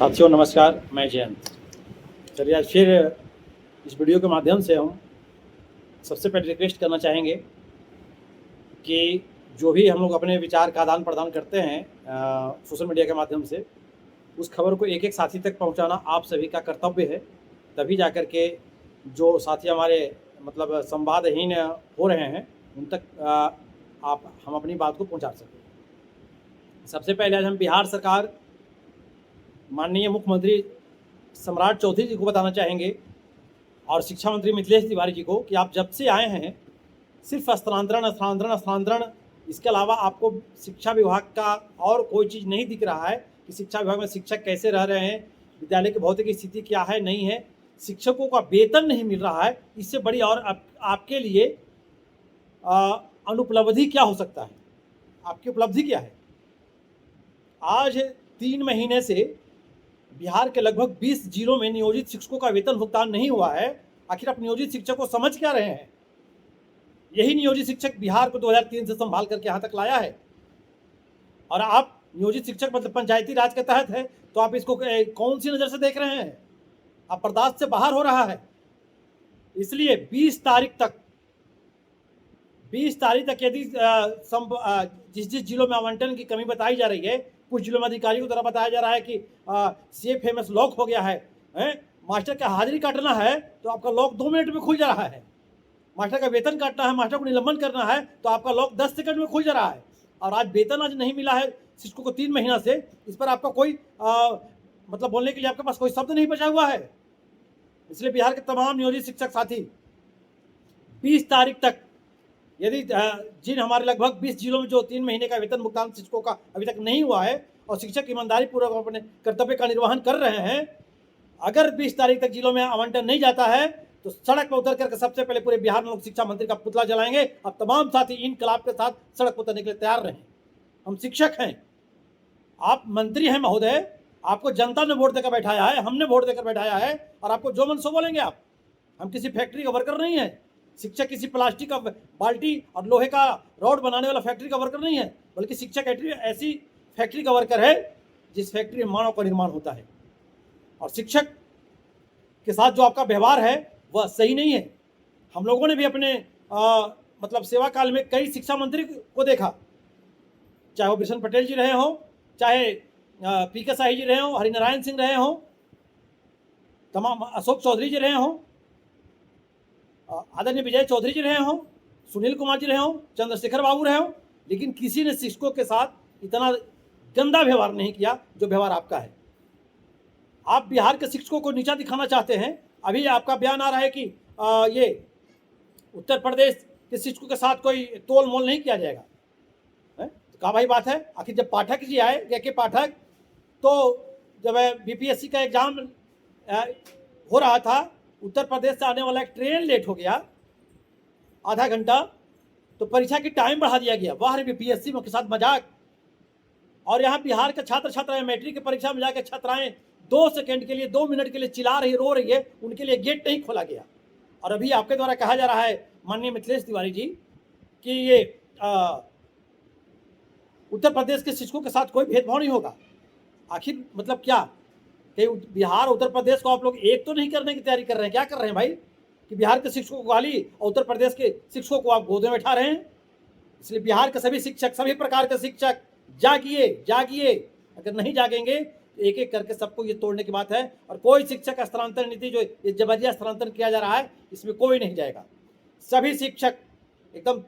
साथियों नमस्कार, मैं जयंत। चलिए आज फिर इस वीडियो के माध्यम से हम सबसे पहले रिक्वेस्ट करना चाहेंगे कि जो भी हम लोग अपने विचार का आदान प्रदान करते हैं सोशल मीडिया के माध्यम से, उस खबर को एक एक साथी तक पहुंचाना आप सभी का कर्तव्य है। तभी जाकर के जो साथी हमारे मतलब संवादहीन हो रहे हैं उन तक हम अपनी बात को पहुंचा सकें। सबसे पहले आज हम बिहार सरकार माननीय मुख्यमंत्री सम्राट चौधरी जी को बताना चाहेंगे और शिक्षा मंत्री मिथिलेश तिवारी जी को कि आप जब से आए हैं सिर्फ स्थानांतरण, इसके अलावा आपको शिक्षा विभाग का और कोई चीज़ नहीं दिख रहा है कि शिक्षा विभाग में शिक्षक कैसे रह रहे हैं, विद्यालय की भौतिक स्थिति क्या है, नहीं है, शिक्षकों का वेतन नहीं मिल रहा है। इससे बड़ी और आपके लिए अनुपलब्धि क्या हो सकता है? आपकी उपलब्धि क्या है? आज 3 महीने से बिहार के लगभग 20 जिलों में नियोजित शिक्षकों का वेतन भुगतान नहीं हुआ है। आखिर आप नियोजित शिक्षक को समझ क्या रहे हैं? यही नियोजित शिक्षक बिहार को 2003 से संभाल करके यहाँ तक लाया है। और आप नियोजित शिक्षक मतलब पंचायती राज के तहत है, तो आप इसको कौन सी नज़र से देख रहे हैं? आप बर्दाश्त से बाहर हो रहा है। इसलिए 20 तारीख तक यदि जिस जिलों में आवंटन की कमी बताई जा रही है, कुछ जिलों में अधिकारियों द्वारा बताया जा रहा है कि CFMS लॉक हो गया है, मास्टर का हाजिरी काटना है तो आपका लॉक 2 मिनट में खुल जा रहा है, मास्टर का वेतन काटना है, मास्टर को निलंबन करना है तो आपका लॉक 10 सेकंड में खुल जा रहा है। और आज वेतन आज नहीं मिला है शिक्षकों को 3 महीना से, इस पर आपका कोई मतलब बोलने के लिए आपके पास कोई शब्द नहीं बचा हुआ है। इसलिए बिहार के तमाम नियोजित शिक्षक साथी 20 तारीख तक यदि जिन हमारे लगभग 20 जिलों में जो 3 महीने का वेतन भुगतान शिक्षकों का अभी तक नहीं हुआ है और शिक्षक ईमानदारी पूर्वक अपने कर्तव्य का निर्वहन कर रहे हैं, अगर 20 तारीख तक जिलों में आवंटन नहीं जाता है तो सड़क पर उतर करके सबसे पहले पूरे बिहार में लोग शिक्षा मंत्री का पुतला जलाएंगे। अब तमाम साथी इनकलाब के साथ सड़क पर उतरने के लिए तैयार रहें। हम शिक्षक हैं, आप मंत्री हैं महोदय, आपको जनता ने वोट देकर बैठाया है, हमने वोट देकर बैठाया है और आपको जो मन सो बोलेंगे आप। हम किसी फैक्ट्री का वर्कर नहीं है। शिक्षक किसी प्लास्टिक का बाल्टी और लोहे का रॉड बनाने वाला फैक्ट्री का वर्कर नहीं है, बल्कि शिक्षक ऐसी फैक्ट्री का वर्कर है जिस फैक्ट्री में मानव का निर्माण होता है। और शिक्षक के साथ जो आपका व्यवहार है वह सही नहीं है। हम लोगों ने भी अपने मतलब सेवा काल में कई शिक्षा मंत्री को देखा, चाहे वो बिशन पटेल जी रहे हों, चाहे PK शाही जी रहे हों, हरिनारायण सिंह रहे हों, तमाम अशोक चौधरी जी रहे हों, आदरणीय विजय चौधरी जी रहे हों, सुनील कुमार जी रहे हों, चंद्रशेखर बाबू रहे हों, लेकिन किसी ने शिक्षकों के साथ इतना गंदा व्यवहार नहीं किया जो व्यवहार आपका है। आप बिहार के शिक्षकों को नीचा दिखाना चाहते हैं। अभी आपका बयान आ रहा है कि ये उत्तर प्रदेश के शिक्षकों के साथ कोई तोल मोल नहीं किया जाएगा। तो कहा भाई बात है? आखिर जब पाठक जी आए के पाठक, तो जब BPSC का एग्जाम हो रहा था, उत्तर प्रदेश से आने वाला एक ट्रेन लेट हो गया आधा घंटा, तो परीक्षा की टाइम बढ़ा दिया गया। बाहर BPSC के साथ मजाक। और यहाँ बिहार के छात्र छात्राएं मैट्रिक की परीक्षा में जाकर छात्राएं 2 सेकंड के लिए, 2 मिनट के लिए चिल्ला रही, रो रही है, उनके लिए गेट नहीं खोला गया। और अभी आपके द्वारा कहा जा रहा है माननीय मिथिलेश तिवारी जी कि ये उत्तर प्रदेश के शिक्षकों के साथ कोई भेदभाव नहीं होगा। आखिर मतलब क्या कि बिहार उत्तर प्रदेश को आप लोग एक तो नहीं करने की तैयारी कर रहे हैं? क्या कर रहे हैं भाई कि बिहार के शिक्षकों को गाली और उत्तर प्रदेश के शिक्षकों को आप गोद में बैठा रहे हैं? इसलिए बिहार के सभी शिक्षक, सभी प्रकार के शिक्षक जागिए। अगर नहीं जागेंगे तो एक एक करके सबको ये तोड़ने की बात है। और कोई शिक्षक स्थानांतरण नीति जो ये जबरदस्त स्थानांतरण किया जा रहा है, इसमें कोई नहीं जाएगा। सभी शिक्षक एकदम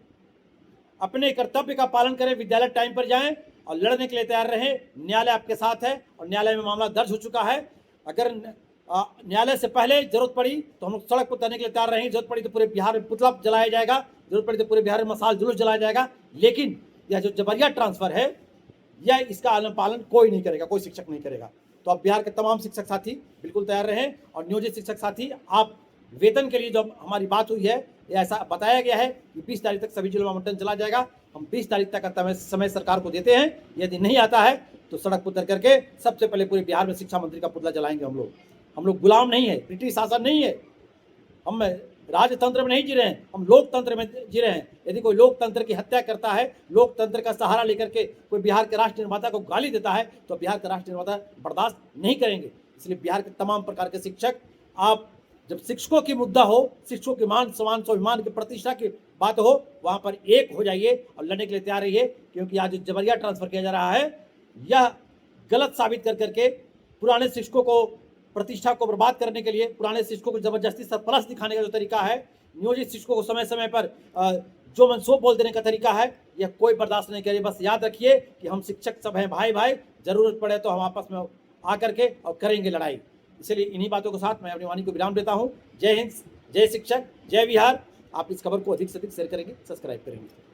अपने कर्तव्य का पालन करें, विद्यालय टाइम पर जाएं और लड़ने के लिए तैयार रहें। न्यायालय आपके साथ है और न्यायालय में मामला दर्ज हो चुका है। अगर न्यायालय से पहले जरूरत पड़ी तो हम लोग सड़क पर उतरने के लिए तैयार रहेंगे। जरूरत पड़ी तो पूरे बिहार में पुतला जलाया जाएगा, जरूरत पड़ी तो पूरे बिहार में मसाल जुलूस जलाया जाएगा। लेकिन यह जो जबरिया ट्रांसफर है, यह इसका पालन कोई नहीं करेगा, कोई शिक्षक नहीं करेगा। तो अब बिहार के तमाम शिक्षक साथी बिल्कुल तैयार रहें। और नियोजित शिक्षक साथी, आप वेतन के लिए जो हमारी बात हुई है, ऐसा बताया गया है कि 20 तारीख तक सभी जिलों में आवंटन चला जाएगा। हम 20 तारीख तक का समय सरकार को देते हैं। यदि नहीं आता है तो सड़क पर उतर करके सबसे पहले पूरे बिहार में शिक्षा मंत्री का पुतला जलाएंगे। हम लोग गुलाम नहीं है, ब्रिटिश शासन नहीं है। हम राजतंत्र में नहीं जी रहे हैं, हम लोकतंत्र में जी रहे हैं। यदि कोई लोकतंत्र की हत्या करता है, लोकतंत्र का सहारा लेकर के कोई बिहार के राष्ट्र निर्माता को गाली देता है, तो बिहार का राष्ट्र निर्माता बर्दाश्त नहीं करेंगे। इसलिए बिहार के तमाम प्रकार के शिक्षक, आप जब शिक्षकों की मुद्दा हो, शिक्षकों के मान सम्मान स्वाभिमान की प्रतिष्ठा की बात हो, वहां पर एक हो जाइए और लड़ने के लिए तैयार रहिए। क्योंकि आज जो जबरिया ट्रांसफर किया जा रहा है, यह गलत साबित कर करके पुराने शिक्षकों को प्रतिष्ठा को बर्बाद करने के लिए, पुराने शिक्षकों को जबरदस्ती सरप्लस दिखाने का जो तरीका है, नियोजित शिक्षकों को समय समय पर जो मनसूब बोल देने का तरीका है, यह कोई बर्दाश्त नहीं करिए। बस याद रखिए कि हम शिक्षक सब हैं भाई भाई, जरूरत पड़े तो हम आपस में आकर के और करेंगे लड़ाई। इसलिए इन्हीं बातों के साथ मैं अपनी वाणी को विराम देता हूँ। जय हिंद, जय शिक्षक, जय बिहार। आप इस खबर को अधिक से अधिक शेयर करेंगे, सब्सक्राइब करेंगे।